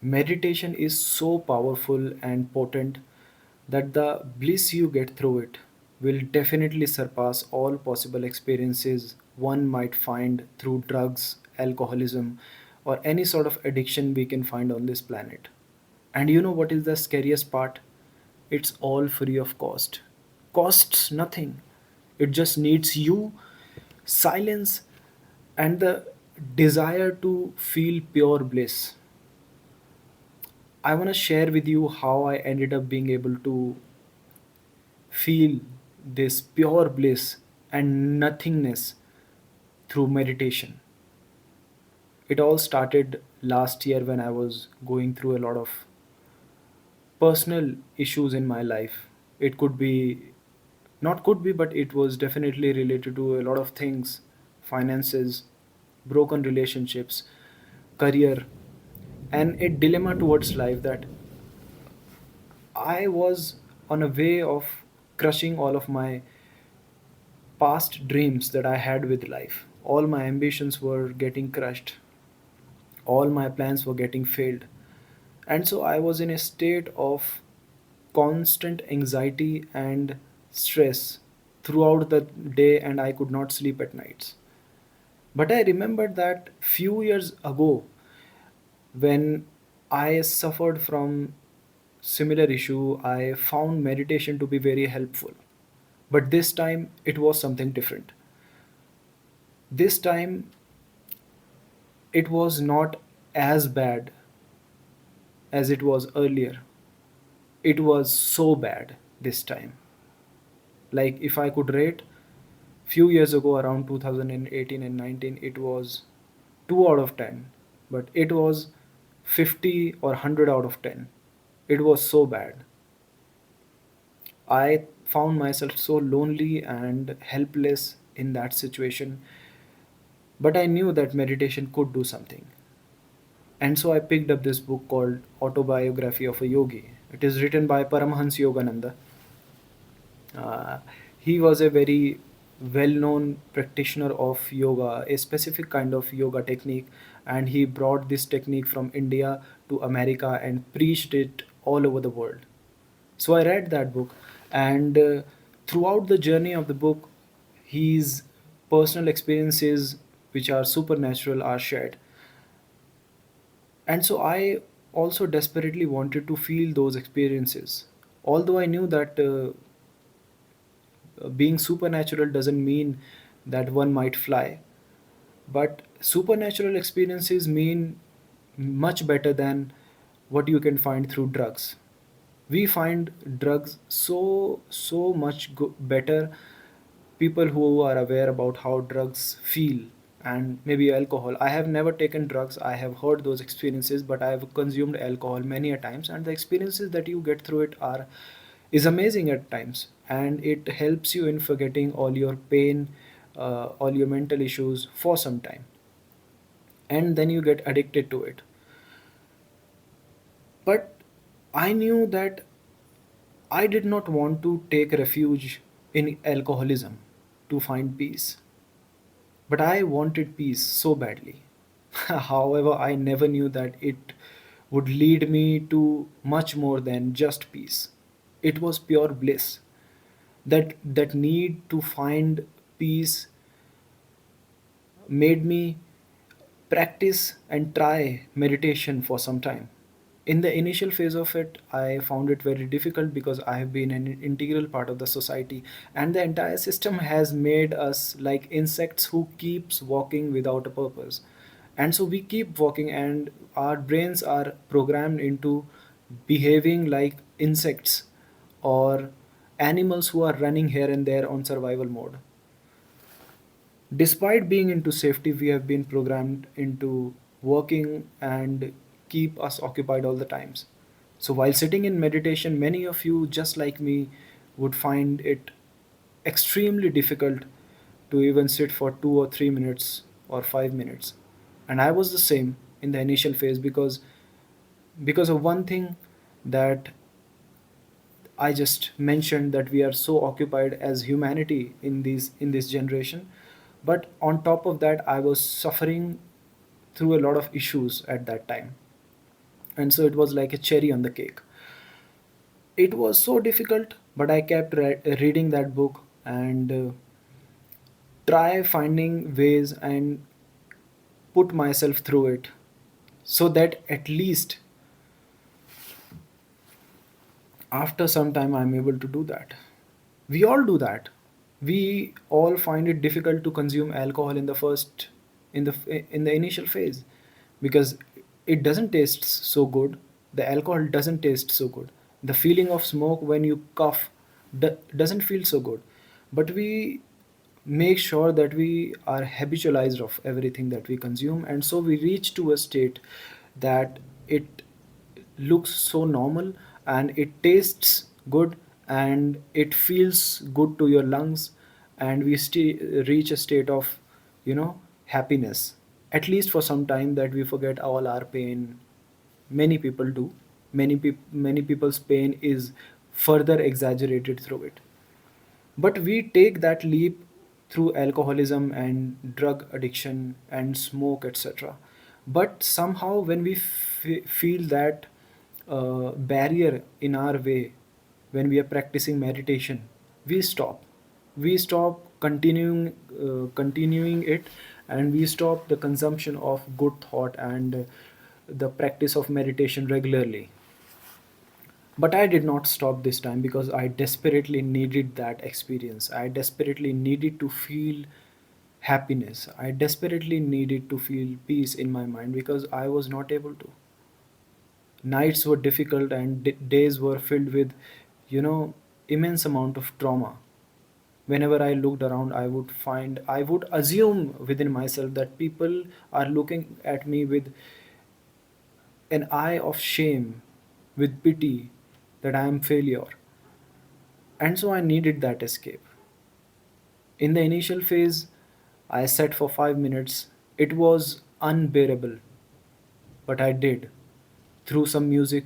Meditation is so powerful and potent that the bliss you get through it will definitely surpass all possible experiences one might find through drugs, alcoholism, or any sort of addiction we can find on this planet. And you know what is the scariest part? It's all free of cost. Costs nothing. It just needs you, silence, and the desire to feel pure bliss. I want to share with you how I ended up being able to feel this pure bliss and nothingness through meditation. It all started last year when I was going through a lot of personal issues in my life. It could be, not could be, but it was definitely related to a lot of things: finances, broken relationships, career, and a dilemma towards life that I was on a way of crushing all of my past dreams that I had with life. All my ambitions were getting crushed, all my plans were getting failed. And so I was in a state of constant anxiety and stress throughout the day, and I could not sleep at nights. But I remembered that few years ago, when I suffered from similar issue, I found meditation to be very helpful. But this time it was something different. This time it was not as bad as it was earlier. It was so bad this time. Like if I could rate, few years ago around 2018 and 19 it was 2 out of 10, but it was 50 or 100 out of 10. It was so bad. I found myself so lonely and helpless in that situation, but I knew that meditation could do something. And so I picked up this book called Autobiography of a Yogi. It is written by Paramahans Yogananda. Uh, he was a very well known practitioner of yoga, a specific kind of yoga technique, and he brought this technique from India to America and preached it all over the world. So I read that book, and throughout the journey of the book, his personal experiences, which are supernatural, are shared. And so I also desperately wanted to feel those experiences. Although I knew that being supernatural doesn't mean that one might fly, but supernatural experiences mean much better than what you can find through drugs. We find drugs so much better. People who are aware about how drugs feel, and maybe alcohol. I have never taken drugs. I have heard those experiences, but I have consumed alcohol many a times, and the experiences that you get through it are is amazing at times, and it helps you in forgetting all your pain, all your mental issues for some time, and then you get addicted to it. But I knew that I did not want to take refuge in alcoholism to find peace. But I wanted peace so badly. However, I never knew that it would lead me to much more than just peace. It was pure bliss. That need to find peace made me practice and try meditation for some time. In the initial phase of it, I found it very difficult because I have been an integral part of the society, and the entire system has made us like insects who keeps walking without a purpose. And so we keep walking, and our brains are programmed into behaving like insects or animals who are running here and there on survival mode. Despite being into safety, we have been programmed into working and keep us occupied all the times. So while sitting in meditation, many of you, just like me, would find it extremely difficult to even sit for 2 or 3 minutes or 5 minutes. And I was the same in the initial phase because of one thing that I just mentioned, that we are so occupied as humanity in this generation. But on top of that, I was suffering through a lot of issues at that time. and so it was like a cherry on the cake. It was so difficult, but I kept reading that book and try finding ways and put myself through it, so that at least after some time I'm able to do that. We all do that. We all find it difficult to consume alcohol in the first, in the initial phase, because it doesn't taste so good. The alcohol doesn't taste so good. The feeling of smoke when you cough doesn't feel so good. But we make sure that we are habitualized of everything that we consume, and so we reach to a state that it looks so normal, and it tastes good, and it feels good to your lungs, and we reach a state of, happiness, at least for some time, that we forget all our pain. Many people do. Many people's pain is further exaggerated through it. But we take that leap through alcoholism and drug addiction and smoke, etc. But somehow, when we feel that barrier in our way, when we are practicing meditation, we stop. We stop continuing it, and we stop the consumption of good thought and the practice of meditation regularly. But I did not stop this time, because I desperately needed that experience. I desperately needed to feel happiness. I desperately needed to feel peace in my mind, because I was not able to. Nights were difficult, and days were filled with, immense amount of trauma. Whenever I looked around, I would assume within myself that people are looking at me with an eye of shame, with pity, that I am failure. And so I needed that escape. In the initial phase, I sat for 5 minutes. It was unbearable, but I did. Through some music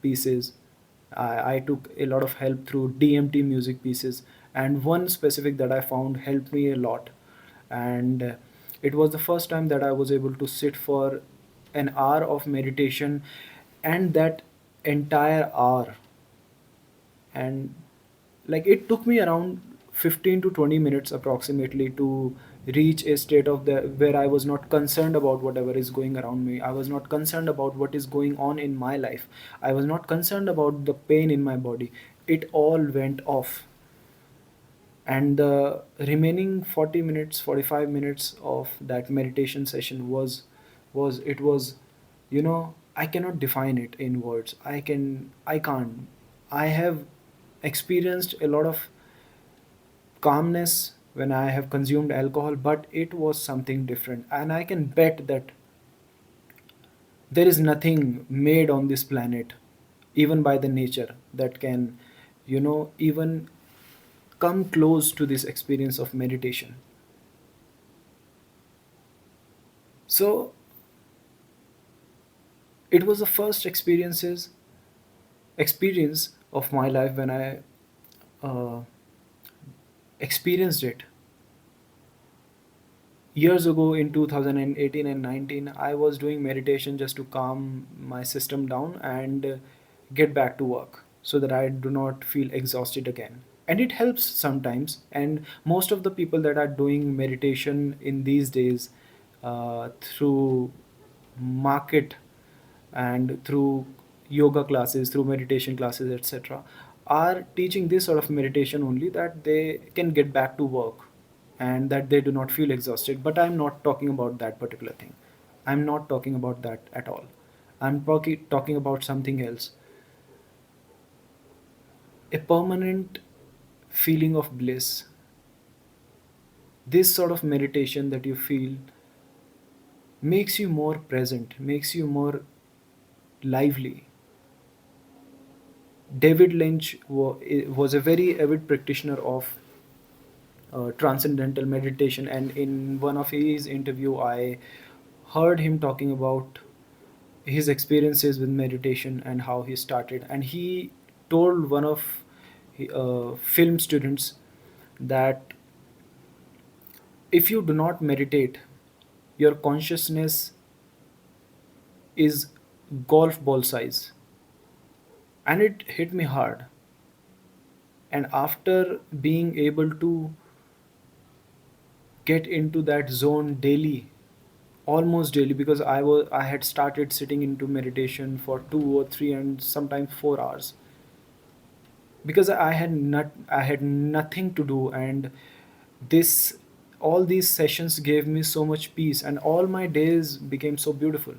pieces, I took a lot of help through DMT music pieces, and one specific that I found helped me a lot. And it was the first time that I was able to sit for an hour of meditation, and that entire hour, and like it took me around 15 to 20 minutes approximately to reach a state of the where I was not concerned about whatever is going around me. I was not concerned about what is going on in my life. I was not concerned about the pain in my body. It all went off. And the remaining 40 minutes, 45 minutes of that meditation session was, I cannot define it in words. I can't. I have experienced a lot of calmness when I have consumed alcohol, but it was something different. And I can bet that there is nothing made on this planet, even by the nature, that can, even come close to this experience of meditation. So it was the first experience of my life when I uh, experienced it. Years ago in 2018 and 19, I was doing meditation just to calm my system down and get back to work, so that I do not feel exhausted again. And it helps sometimes. And most of the people that are doing meditation in these days, through market and through yoga classes, through meditation classes, etc., are teaching this sort of meditation only, that they can get back to work and that they do not feel exhausted. But I'm not talking about that particular thing. I'm not talking about that at all. I'm talking about something else. A permanent feeling of bliss. This sort of meditation that you feel makes you more present, makes you more lively. David Lynch was a very avid practitioner of transcendental meditation, and in one of his interview, I heard him talking about his experiences with meditation and how he started. And he told one of film students that if you do not meditate, your consciousness is golf ball size, and it hit me hard. And after being able to get into that zone daily, almost daily, because I had started sitting into meditation for 2 or 3 and sometimes 4 hours, because I had nothing to do, and this all these sessions gave me so much peace, and all my days became so beautiful.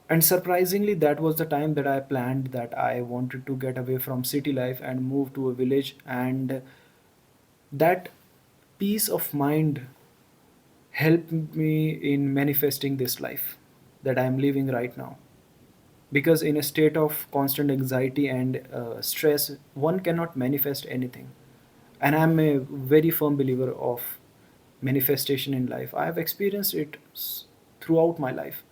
And surprisingly, that was the time that I planned that I wanted to get away from city life and move to a village. And that peace of mind helped me in manifesting this life that I am living right now. Because in a state of constant anxiety and stress, one cannot manifest anything. And I'm a very firm believer of manifestation in life. I have experienced it throughout my life.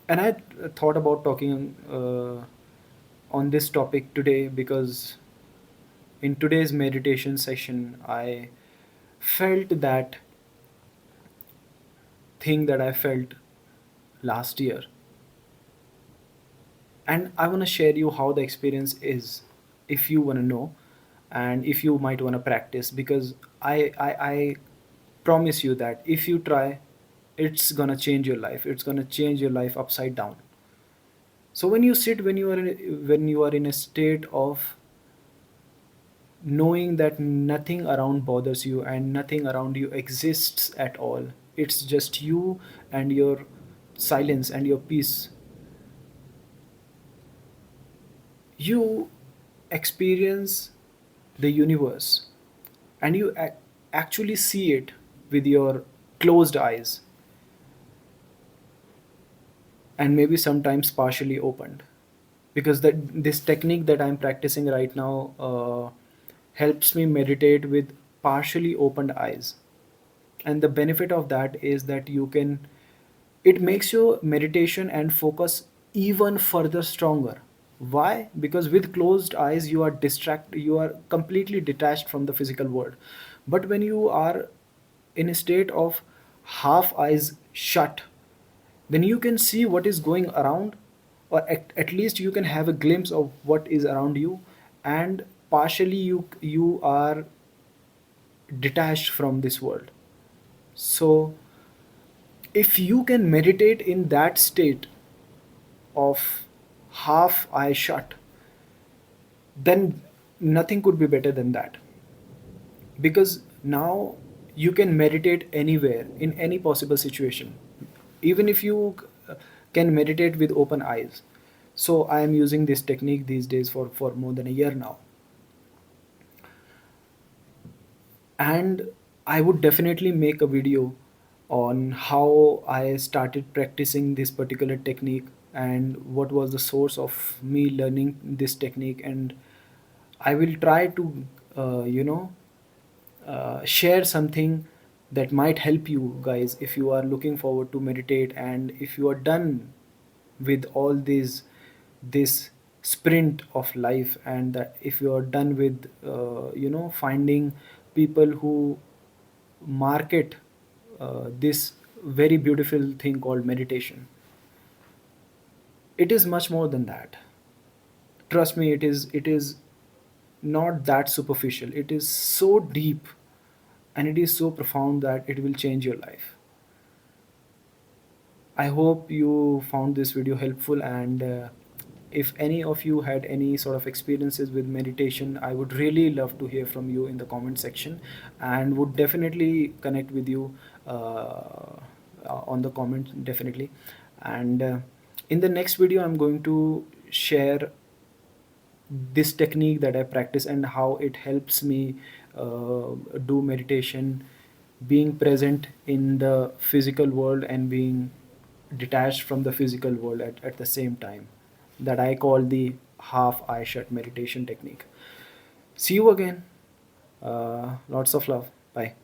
And I thought about talking on this topic today because in today's meditation session, I felt that thing that I felt last year. And I want to share you how the experience is, if you want to know, and if you might want to practice, because I promise you that if you try, it's gonna change your life. It's gonna change your life upside down. So when you sit, when you are in a state of knowing that nothing around bothers you and nothing around you exists at all, it's just you and your silence and your peace, you experience the universe, and you actually see it with your closed eyes, and maybe sometimes partially opened, because this technique that I'm practicing right now helps me meditate with partially opened eyes. And the benefit of that is that you can it makes your meditation and focus even further stronger. Why? Because with closed eyes you are completely detached from the physical world. But when you are in a state of half eyes shut, then you can see what is going around, or at least you can have a glimpse of what is around you. And partially you are detached from this world. So if you can meditate in that state of half eye shut, then nothing could be better than that. Because now you can meditate anywhere in any possible situation, even if you can meditate with open eyes. So I am using this technique these days for more than a year now. And I would definitely make a video on how I started practicing this particular technique and what was the source of me learning this technique. And I will try to share something that might help you guys if you are looking forward to meditate, and if you are done with all this sprint of life, and that if you are done with finding people who market this very beautiful thing called meditation. It is much more than that. Trust me, it is not that superficial. It is so deep, and it is so profound that it will change your life. I hope you found this video helpful, and if any of you had any sort of experiences with meditation, I would really love to hear from you in the comment section, and would definitely connect with you on the comment, definitely. And in the next video, I'm going to share this technique that I practice and how it helps me do meditation, being present in the physical world and being detached from the physical world at the same time. That I call the half eye shut meditation technique. See you again. Lots of love. Bye.